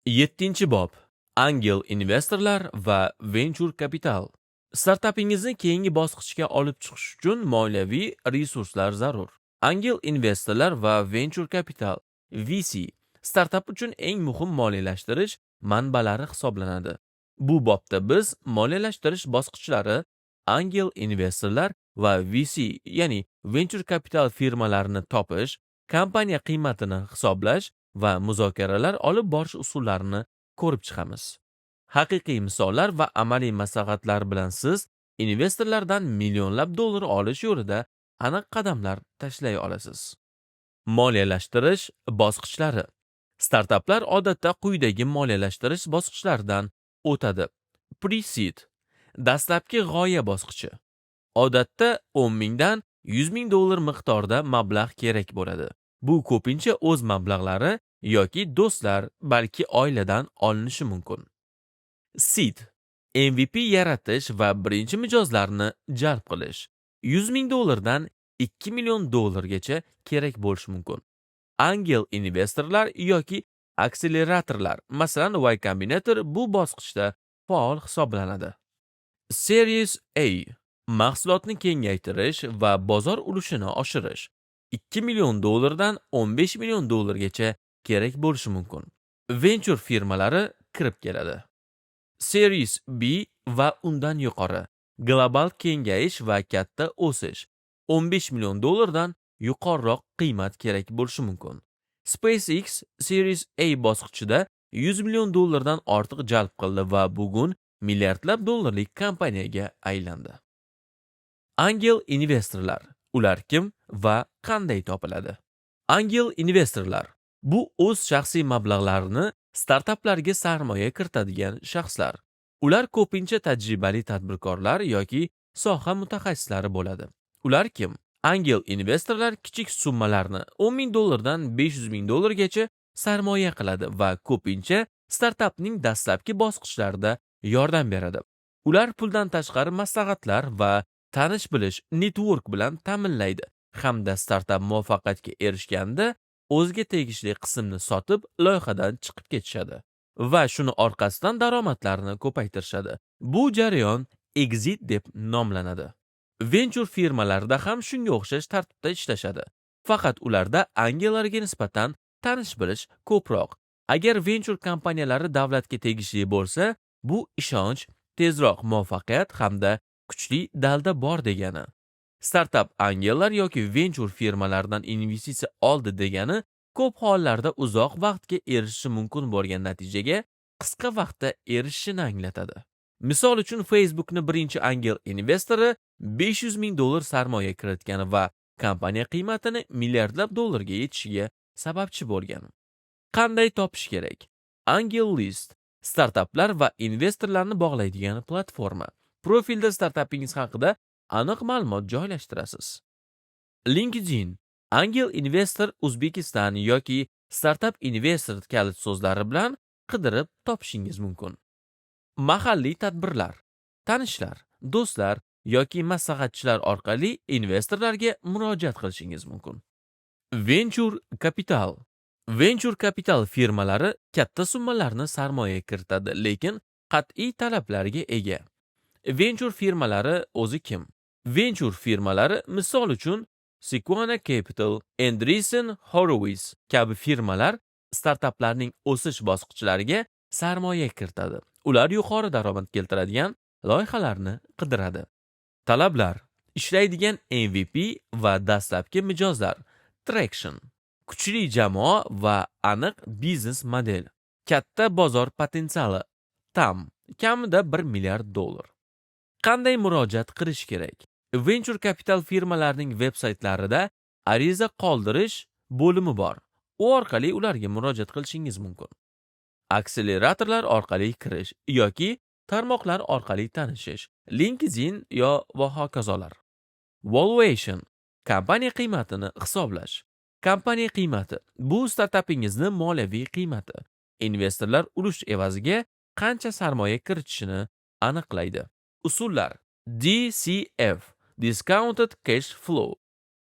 7-bob. Angel investorlar va venture kapital. Startapingizni keyingi bosqichga olib chiqish uchun moliyaviy resurslar zarur. Angel investorlar va venture kapital VC startap uchun eng muhim moliyalashtirish manbalari hisoblanadi. Bu bobda biz moliyalashtirish bosqichlari, angel investorlar va VC, ya'ni venture kapital firmalarini topish, kompaniya qiymatini hisoblash va muzokaralar olib borish usullarini ko'rib chiqamiz. Haqiqiy misollar va amaliy maslahatlar bilan siz investorlardan millionlab dollar olish yo'lida aniq qadamlar tashlay olasiz. Moliyalashtirish bosqichlari. Startaplar odatda quyidagi moliyalashtirish bosqichlaridan o'tadi. Pre-seed dastlabki g'oya bosqichi. Odatda 10 mingdan 100 ming dollar miqdorida mablag' kerak bo'ladi. Bu ko'pincha o'z mablag'lari yoki do'stlar, balki oiladan olinishi mumkin. Seed MVP yaratish va birinchi mijozlarni jalb qilish. 100 ming dollardan 2 million dollargacha kerak bo'lishi mumkin. Angel investorlar yoki akseleratorlar, masalan Y Combinator bu bosqichda faol hisoblanadi. Series A mahsulotni kengaytirish va bozor ulushini oshirish. 2 million dollardan 15 million dollargacha kerak bo'lishi mumkin. Venture firmalari kirib keladi. Series B va undan yuqori. Global kengayish va katta o'sish. 15 million dollardan yuqoriroq qiymat kerak bo'lishi mumkin. SpaceX Series A bosqichida 100 million dollardan ortiq jalb qildi va bugun milliardlab dollarlik kompaniyaga aylandi. Angel investorlar. Ular kim va qanday topiladi? Angel investorlar bu o'z shaxsiy mablag'larini startaplarga sarmoya kiritadigan shaxslar. Ular ko'pincha tajribali tadbirkorlar yoki soha mutaxassislari bo'ladi. Ular kim? Angel investorlar kichik summalarni 10 ming dollardan 500 ming dollargacha sarmoya qiladi va ko'pincha startapning dastlabki bosqichlarida yordam beradi. Ular puldan tashqari maslahatlar va tanish-bilish network bilan ta'minlaydi hamda startap muvaffaqiyatga erishganda o'ziga tegishli qismni sotib loyihadan chiqib ketishadi va shuni orqasidan daromadlarini ko'paytirishadi. Bu jarayon exit deb nomlanadi. Venture firmalarida ham shunga o'xshash tartibda ishlashadi. Faqat ularda angellarga nisbatan tanish-bilish ko'proq. Agar venture kompaniyalari davlatga tegishli bo'lsa, bu ishonch, tezroq muvaffaqiyat hamda kuchli dalda bor degani. Startup angellar yoki venture firmalaridan investitsiya oldi degani ko'p hollarda uzoq vaqtga erishishi mumkin bo'lgan natijaga qisqa vaqtda erishishini anglatadi. Misol uchun Facebookni birinchi angel investori 500 ming dollar sarmoya kiritgani va kompaniya qiymatini milliardlab dollarga yetishiga sababchi bo'lgan. Qanday topish kerak? Angel List startaplar va investorlarni bog'laydigan platforma. Profilda startapingiz haqida aniq ma'lumot joylashtirasiz. LinkedIn Angel Investor Uzbekistan yoki Startup Investor kalit so'zlari bilan qidirib topishingiz mumkin. Mahalliy tadbirlar, tanishlar, do'stlar yoki maslahatchilar orqali investorlarga murojaat qilishingiz mumkin. Venture kapital. Venture kapital firmalari katta summalarni sarmoya kiritadi, lekin qat'iy talablarga ega. Venture firmalari o'zi kim? Venture firmalari misol uchun Sequoia Capital, Andreessen Horowitz kabi firmalar startaplarning o'sish bosqichlariga sarmoya kiritadi. Ular yuqori daromad keltiradigan loyihalarni qidiradi. Talablar: ishlaydigan MVP va dastlabki mijozlar, traction, kuchli jamoa va aniq biznes model, katta bozor potensiali, TAM kamida 1 milliard dollar. Qanday murojaat qilish kerak? Venture kapital firmalarining veb-saytlarida ariza qoldirish bo'limi bor. U orqali ularga murojaat qilishingiz mumkin. Akseleratorlar orqali kirish yoki tarmoqlar orqali tanishish, LinkedIn va hokazolar. Valuation kompaniya qiymatini hisoblash. Kompaniya qiymati bu startapingizni moliyaviy qiymati. Investorlar ulush evaziga qancha sarmoya kiritishini aniqlaydi. Usullar: DCF Discounted Cash Flow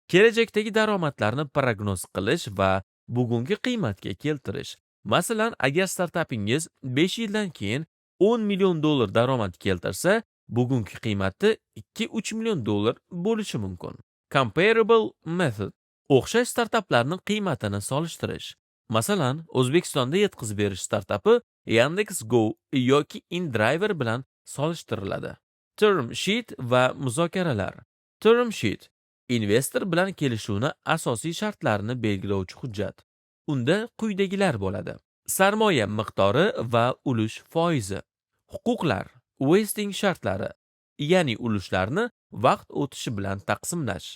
kelajakdagi daromadlarni prognoz qilish va bugungi qiymatga keltirish. Masalan, agar startapingiz 5 yildan keyin 10 million dollar daromad keltirsa, bugungi qiymati 2-3 million dollar bo'lishi mumkin. Comparable method. O'xshash startaplarning qiymatini solishtirish. Masalan, O'zbekistonda yetkazib berish startapi Yandex.Go yoki InDriver bilan solishtiriladi. Term sheet va muzokaralar. Term sheet investor bilan kelishuvni asosiy shartlarini belgilovchi hujjat. Unda quyidagilar bo'ladi: sarmoya miqdori va ulush foizi, huquqlar, vesting shartlari, ya'ni ulushlarni vaqt o'tishi bilan taqsimlash.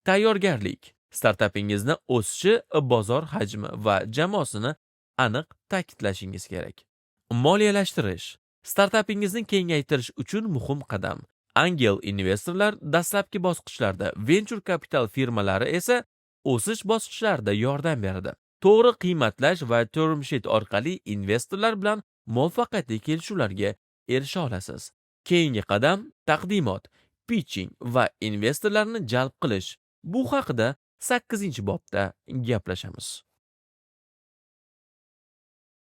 Tayyorgarlik. Startapingizni o'sishi, bozor hajmi va jamoasini aniq ta'kidlashingiz kerak. Moliyalashtirish. Startapingizni kengaytirish uchun muhim qadam. Angel investorlar dastlabki bosqichlarda, venture kapital firmalari esa o'sish bosqichlarida yordam beradi. To'g'ri qiymatlash va term sheet orqali investorlar bilan muvaffaqiyatli kelishuvlarga erisha olasiz. Keyingi qadam taqdimot, pitching va investorlarni jalb qilish. Bu haqida 8-bobda gaplashamiz.